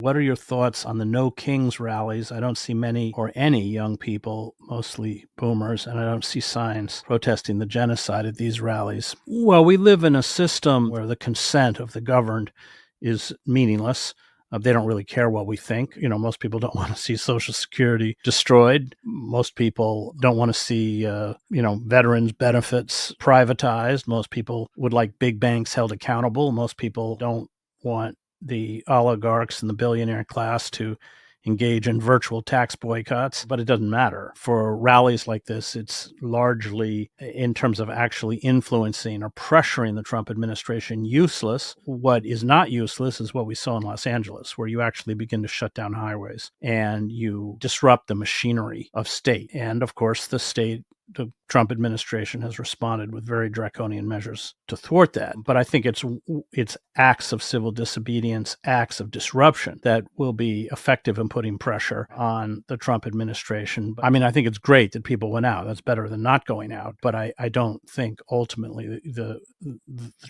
What are your thoughts on the No Kings rallies? I don't see many or any young people, mostly boomers, and I don't see signs protesting the genocide at these rallies. Well, we live in a system where the consent of the governed is meaningless. They don't really care what we think. Most people don't want to see Social Security destroyed. Most people don't want to see, veterans' benefits privatized. Most people would like big banks held accountable. Most people don't want the oligarchs and the billionaire class to engage in virtual tax boycotts, but it doesn't matter. For rallies like this, it's largely, in terms of actually influencing or pressuring the Trump administration, useless. What is not useless is what we saw in Los Angeles, where you actually begin to shut down highways and you disrupt the machinery of state. And of course, the Trump administration has responded with very draconian measures to thwart that. But I think it's acts of civil disobedience, acts of disruption that will be effective in putting pressure on the Trump administration. I think it's great that people went out. That's better than not going out. But I don't think ultimately the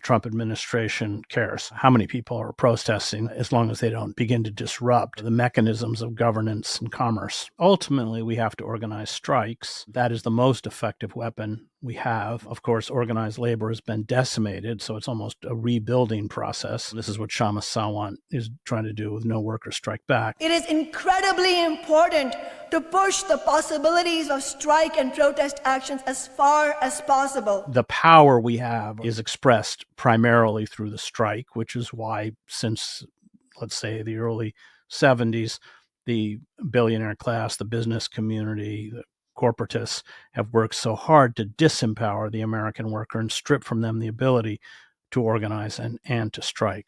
Trump administration cares how many people are protesting, as long as they don't begin to disrupt the mechanisms of governance and commerce. Ultimately, we have to organize strikes. That is the most effective weapon we have. Of course, organized labor has been decimated, so it's almost a rebuilding process. This is what Shama Sawant is trying to do with No Worker Strike Back. It is incredibly important to push the possibilities of strike and protest actions as far as possible. The power we have is expressed primarily through the strike, which is why since, let's say, the early 70s, the billionaire class, the business community, the corporatists have worked so hard to disempower the American worker and strip from them the ability to organize and to strike.